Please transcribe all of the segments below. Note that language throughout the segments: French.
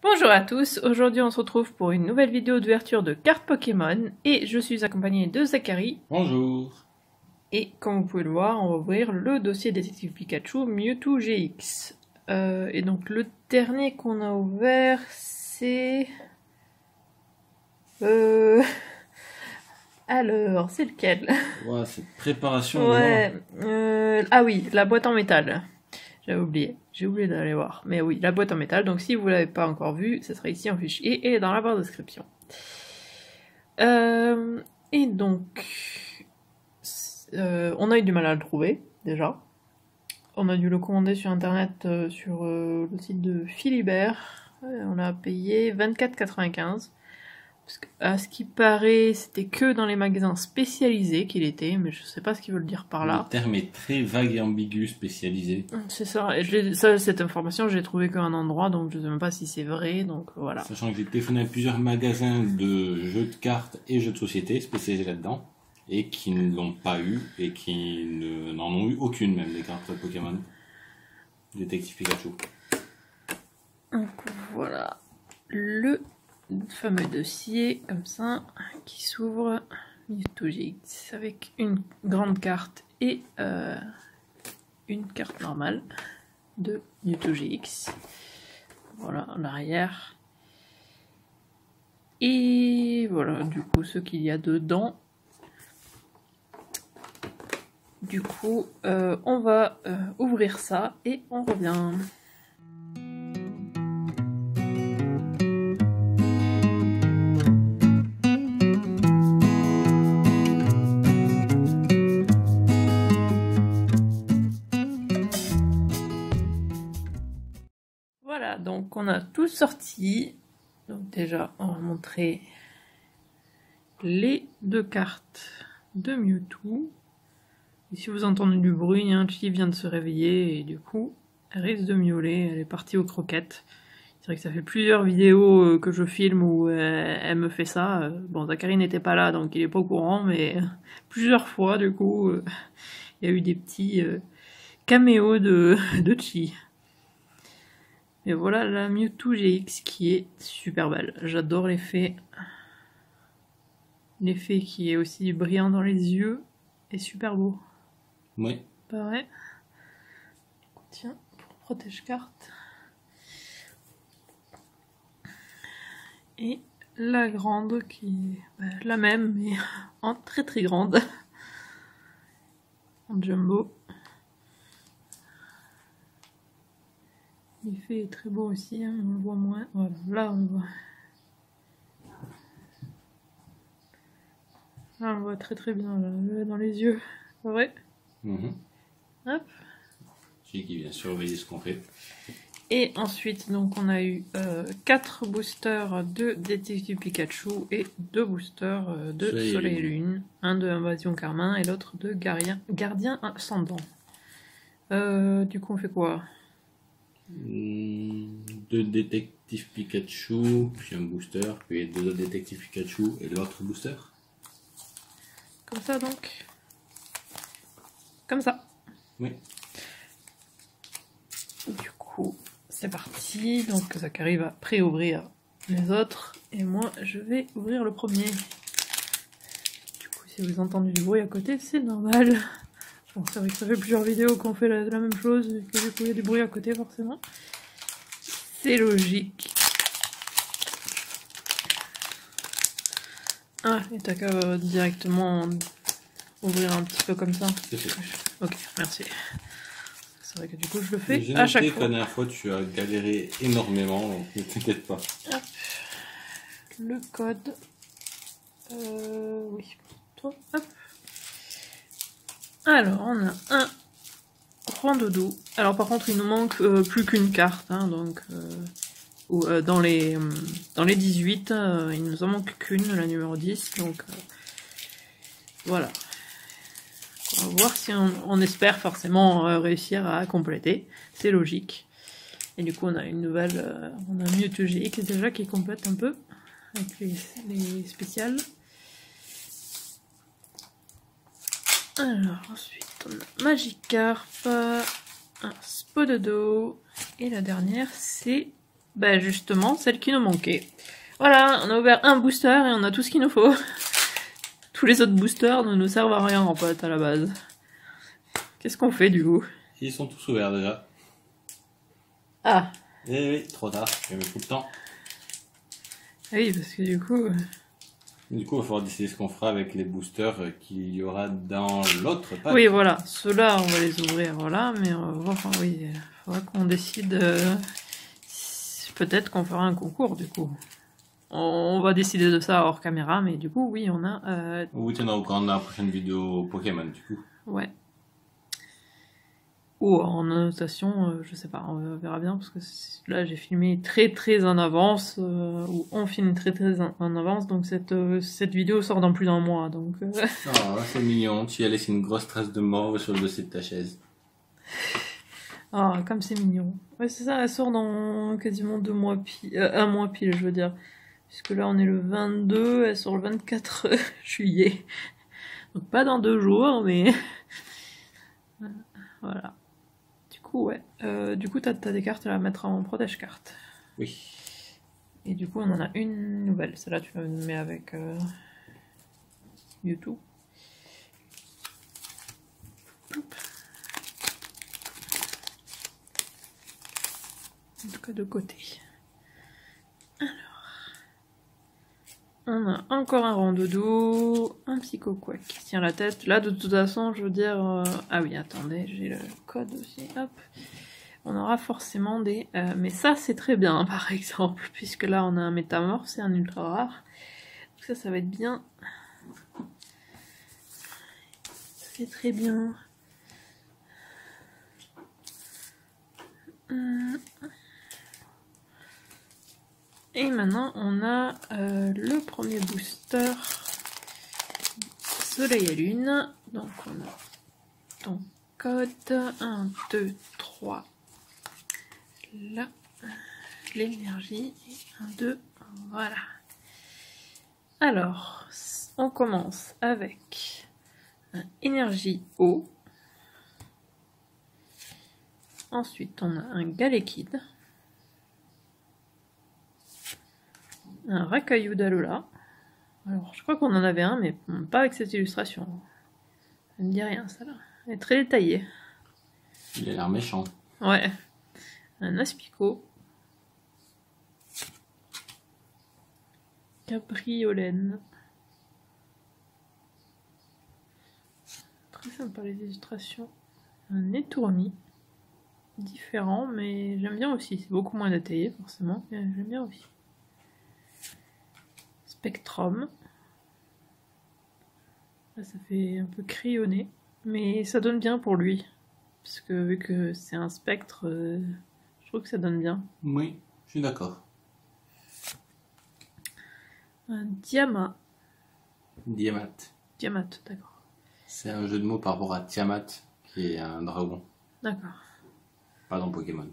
Bonjour à tous, aujourd'hui on se retrouve pour une nouvelle vidéo d'ouverture de cartes Pokémon et je suis accompagnée de Zachary. Bonjour. Et comme vous pouvez le voir, on va ouvrir le dossier Détective Pikachu Mewtwo GX. Et donc le dernier qu'on a ouvert c'est... Alors, c'est lequel? Ouais, cette préparation Ouais, ah oui, la boîte en métal. J'avais oublié, j'ai oublié d'aller voir. Mais oui, la boîte en métal, donc si vous l'avez pas encore vue, ça sera ici en fichier et dans la barre de description. Et donc, on a eu du mal à le trouver, déjà. On a dû le commander sur internet, sur le site de Philibert. On a payé 24,95. Parce que, à ce qui paraît, c'était que dans les magasins spécialisés qu'il était, mais je sais pas ce qu'ils veulent dire par là. Le terme est très vague et ambigu, spécialisé. C'est ça, et cette information, j'ai trouvé qu'à un endroit, donc je sais même pas si c'est vrai, donc voilà. Sachant que j'ai téléphoné à plusieurs magasins de jeux de cartes et jeux de société spécialisés là-dedans, et qui ne l'ont pas eu, et qui n'en ont eu aucune même, des cartes Pokémon. Détective Pikachu. Donc voilà, le fameux dossier, comme ça, qui s'ouvre, Mewtwo GX, avec une grande carte et une carte normale de Mewtwo GX. Voilà, en arrière. Et voilà, du coup, ce qu'il y a dedans. Du coup, on va ouvrir ça et on revient. Voilà, donc on a tout sorti. Donc déjà, on va montrer les deux cartes de Mewtwo. Et si vous entendez du bruit, Chi vient de se réveiller et du coup, elle risque de miauler, elle est partie aux croquettes. C'est vrai que ça fait plusieurs vidéos que je filme où elle me fait ça. Bon, Zachary n'était pas là, donc il est pas au courant, mais plusieurs fois, du coup, il y a eu des petits caméos de Chi. Et voilà la Mewtwo GX qui est super belle. J'adore l'effet. L'effet qui est aussi brillant dans les yeux est super beau. Oui. Pas vrai? Tiens, pour protège-carte. Et la grande qui est la même, mais en très très grande. En jumbo. L'effet est très beau aussi, on le voit moins. Voilà, là on le voit. Là on le voit très très bien, là, dans les yeux. Pas vrai? Hop. Chi qui vient surveiller ce qu'on fait. Et ensuite, donc, on a eu 4 boosters de Détective Pikachu et 2 boosters de Soleil et Lune. Un de Invasion Carmin et l'autre de Gardien Ascendant. Du coup, on fait quoi? 2 détectives Pikachu, puis un booster, puis 2 autres détectives Pikachu et l'autre booster. Comme ça, donc. Comme ça. Oui. Du coup, c'est parti. Donc, Zachary va pré-ouvrir les autres. Et moi, je vais ouvrir le premier. Du coup, si vous entendez du bruit à côté, c'est normal. Bon, c'est vrai que ça fait plusieurs vidéos qu'on fait la même chose. Et que du coup, il y a du bruit à côté, forcément. C'est logique. Ah, et t'as qu'à directement ouvrir un petit peu comme ça. C'est fait. Ok, merci. C'est vrai que du coup je le fais à chaque fois. La dernière fois tu as galéré énormément, donc ne t'inquiète pas. Hop. Le code. Oui. Toi, hop. Alors on a un Rondoudou. Alors par contre il nous manque plus qu'une carte, donc dans les 18, il nous en manque qu'une, la numéro 10, donc voilà. On va voir si on espère forcément réussir à compléter, c'est logique. Et du coup on a une nouvelle, on a Mewtwo GX déjà qui complète un peu, avec les spéciales. Alors ensuite on a Magikarp, un Spododo, et la dernière c'est Ben justement, celle qui nous manquait. Voilà, on a ouvert un booster et on a tout ce qu'il nous faut. Tous les autres boosters ne nous servent à rien en fait à la base. Qu'est-ce qu'on fait du coup? Ils sont tous ouverts déjà. Ah. Eh oui, trop tard, j'ai mis tout le temps. Oui, parce que du coup... Du coup, il va falloir décider ce qu'on fera avec les boosters qu'il y aura dans l'autre pack. Oui, voilà, ceux-là, on va les ouvrir, voilà, mais on va voir, enfin, oui, il faudra qu'on décide... Peut-être qu'on fera un concours, du coup. On va décider de ça hors caméra, mais du coup, oui, on a... On vous tiendra au courant dans la prochaine vidéo Pokémon, du coup. Ouais. Ou en annotation, je sais pas, on verra bien, parce que là j'ai filmé très très en avance, ou on filme très très en avance, donc cette vidéo sort dans plus d'un mois, donc... Oh, c'est mignon, tu as laissé une grosse trace de mauve sur le dossier de ta chaise. Ah, comme c'est mignon. Ouais, c'est ça, elle sort dans quasiment 2 mois pile, 1 mois pile, je veux dire. Puisque là on est le 22, elle sort le 24 juillet. Donc pas dans 2 jours, mais... Voilà. Du coup, ouais. Du coup, t'as des cartes à la mettre en protège carte. Oui. Et du coup, on en a une nouvelle. Celle-là, tu la mets avec YouTube. Hop. En tout cas, de côté. Alors. On a encore un rondodo, un psychoquack qui tient la tête. Là, de toute façon, je veux dire... Ah oui, attendez, j'ai le code aussi. Hop. On aura forcément des... mais ça, c'est très bien, par exemple, puisque là, on a un métamorphe, c'est un ultra rare. Donc ça va être bien. C'est très bien. Et maintenant, on a le premier booster Soleil et Lune. Donc, on a ton code 1, 2, 3. Là, l'énergie. 1, 2, voilà. Alors, on commence avec un énergie eau. Ensuite, on a un Galekid. Un Racaillou d'Alola. Alors, je crois qu'on en avait un, mais pas avec cette illustration. Ça me dit rien, ça là. Elle est très détaillée. Il a l'air méchant. Ouais. Un Aspico. Cabriolène. Très sympa les illustrations. Un Étourmi. Différent, mais j'aime bien aussi. C'est beaucoup moins détaillé, forcément, mais j'aime bien aussi. Spectrum. Là, ça fait un peu crayonné, mais ça donne bien pour lui. Parce que vu que c'est un spectre, je trouve que ça donne bien. Oui, je suis d'accord. Un Diama. Diamat. Diamat, d'accord. C'est un jeu de mots par rapport à Tiamat, qui est un dragon. D'accord. Pas dans Pokémon.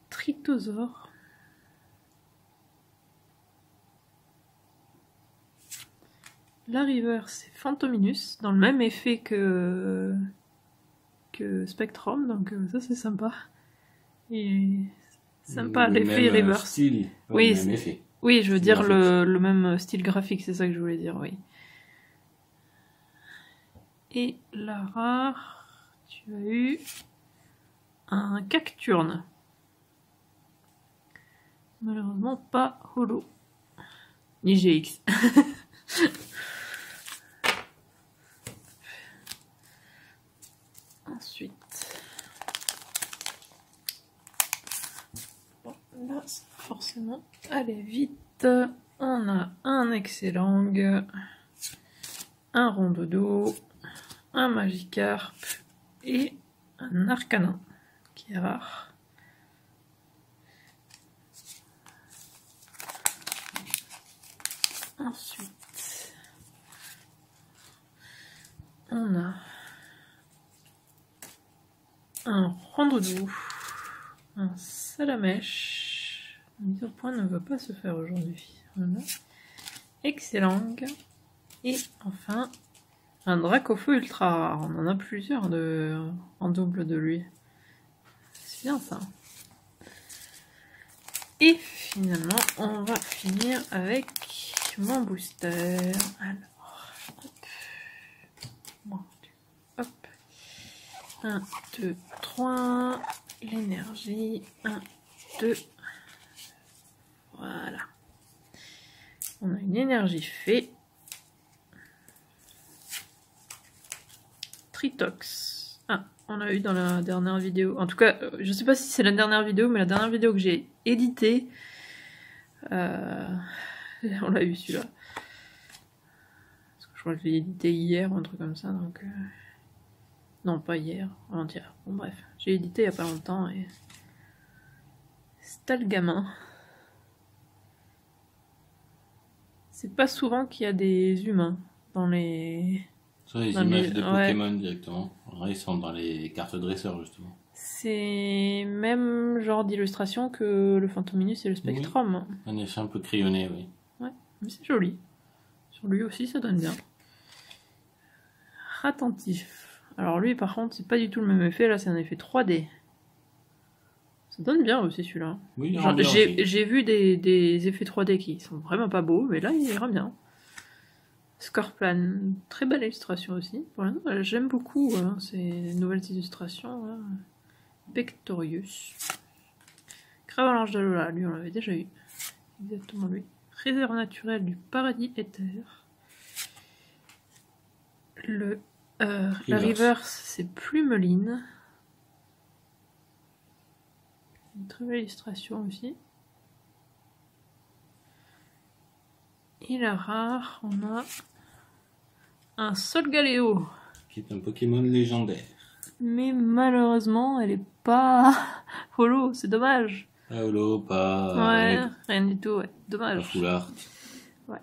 Tritosaure. La River, c'est Phantominus, dans le même effet que Spectrum, donc ça c'est sympa. Et sympa l'effet River. Style, oui, le même effet. Oui, je veux Style dire graphique. le même style graphique, c'est ça que je voulais dire, oui. Et la rare, tu as eu un Cacturne. Malheureusement pas holo. Ni GX. Ensuite. Bon, là, forcément, allez vite. On a un Excellent, un Rondodo, un Magikarp et un Arcanin, qui est rare. Ensuite, on a un Rondoudou, un Salamèche. La mise au point ne va pas se faire aujourd'hui. Voilà. Excellent. Et enfin, un Dracofeu ultra rare. On en a plusieurs en double de lui. C'est bien ça. Et finalement, on va finir avec mon booster. Alors, hop. 1, 2, 3. L'énergie. 1, 2. Voilà. On a une énergie fée. Tritox. Ah, on l'a eu dans la dernière vidéo. En tout cas, je sais pas si c'est la dernière vidéo, mais la dernière vidéo que j'ai éditée, on l'a eu celui-là. Parce que je crois que je l'ai édité hier ou un truc comme ça, donc... Non, pas hier, avant-hier. Bon, bref, j'ai édité il y a pas longtemps et... C'est le gamin. C'est pas souvent qu'il y a des humains dans les... Sur les images de Pokémon directement. Alors, ils sont dans les cartes dresseurs justement. C'est même genre d'illustration que le Fantominus et le Spectrum. Oui. Un effet un peu crayonné, oui. Ouais, mais c'est joli. Sur lui aussi, ça donne bien. Attentif. Alors lui, par contre, c'est pas du tout le même effet. Là, c'est un effet 3D. Ça donne bien aussi celui-là. Oui, j'ai vu des effets 3D qui sont vraiment pas beaux, mais là, il ira bien. Scorpion, très belle illustration aussi. Voilà, j'aime beaucoup ces nouvelles illustrations. Là. Pectorius. Cravalanche de Lola, lui on l'avait déjà eu. Exactement lui. Réserve naturelle du paradis éther. La reverse, c'est Plumeline. Une très belle illustration aussi. Et la rare, on a un Solgaleo. Qui est un Pokémon légendaire. Mais malheureusement, elle est pas holo, c'est dommage. Pas holo, pas... Ouais, rien du tout, ouais. Dommage. Pas full art. Ouais.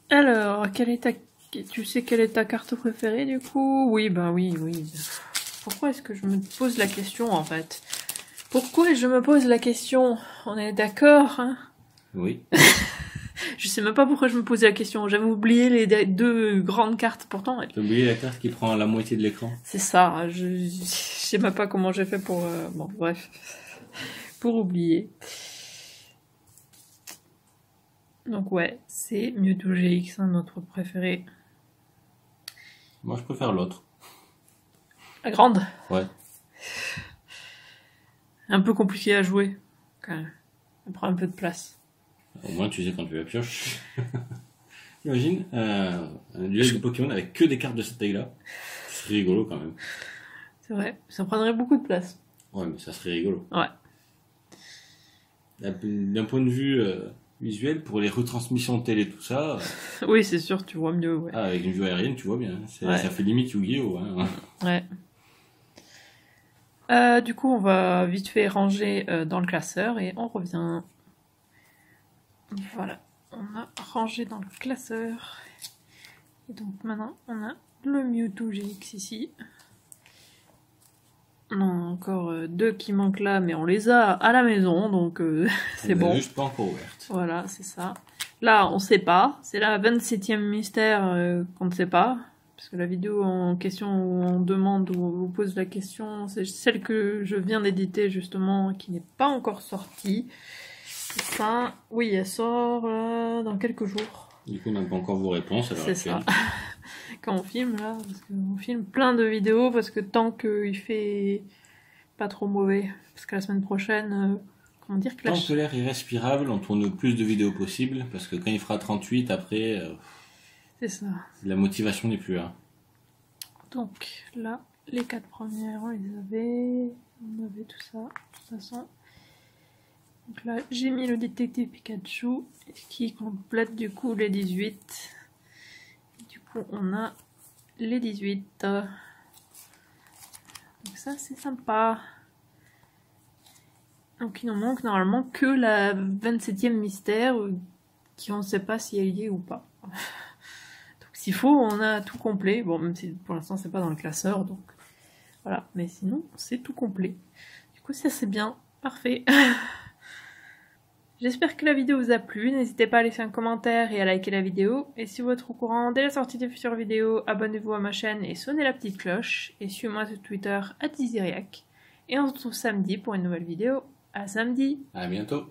Alors, tu sais quelle est ta carte préférée du coup? Oui, bah oui. Pourquoi est-ce que je me pose la question en fait? Pourquoi je me pose la question? On est d'accord, hein? Oui. Je sais même pas pourquoi je me posais la question. J'avais oublié les deux grandes cartes pourtant. T'as oublié la carte qui prend la moitié de l'écran? C'est ça. Je sais même pas comment j'ai fait pour... Bon, bref. Pour oublier. Donc ouais, c'est Mewtwo GX, hein, notre préféré. Moi, je préfère l'autre. La grande? Ouais. Un peu compliqué à jouer, quand même. Elle prend un peu de place. Au moins, tu sais quand tu la pioches. Imagine un duel de Pokémon avec que des cartes de cette taille-là. Ce serait rigolo quand même. C'est vrai, ça prendrait beaucoup de place. Ouais, mais ça serait rigolo. Ouais. D'un point de vue visuel, pour les retransmissions de télé, tout ça... Oui, c'est sûr, tu vois mieux, ouais. Ah, avec une vue aérienne, tu vois bien. Ouais. Ça fait limite Yu-Gi-Oh! Hein. Ouais. Du coup, on va vite fait ranger dans le classeur et on revient. Voilà, on a rangé dans le classeur. Et donc maintenant, on a le Mewtwo GX ici. On a encore deux qui manquent là, mais on les a à la maison, donc c'est bon. Juste pas encore ouverte. Voilà, c'est ça. Là, on sait pas. C'est la 27e mystère qu'on ne sait pas. Parce que la vidéo en question où on demande ou on vous pose la question, c'est celle que je viens d'éditer justement, qui n'est pas encore sortie. Ça, oui, elle sort dans quelques jours. Du coup, on n'a pas encore vos réponses. C'est ça. Quand on filme là, parce qu'on filme plein de vidéos, parce que tant qu'il fait pas trop mauvais, parce que la semaine prochaine, comment dire que tant que l'air est respirable, on tourne le plus de vidéos possible, parce que quand il fera 38 après... c'est ça. La motivation n'est plus là. Donc là, les 4 premières, on les avait. On avait tout ça, de toute façon. Donc là, j'ai mis le détective Pikachu, qui complète du coup les 18. Du coup, on a les 18. Donc ça, c'est sympa. Donc il nous manque normalement que la 27e mystère, qui on ne sait pas si elle y est ou pas. S'il faut, on a tout complet. Bon, même si pour l'instant c'est pas dans le classeur, donc voilà. Mais sinon, c'est tout complet. Du coup, ça c'est bien. Parfait. J'espère que la vidéo vous a plu. N'hésitez pas à laisser un commentaire et à liker la vidéo. Et si vous êtes au courant dès la sortie des futures vidéos, abonnez-vous à ma chaîne et sonnez la petite cloche. Et suivez-moi sur Twitter @Ziziriac. Et on se retrouve samedi pour une nouvelle vidéo. À samedi! À bientôt.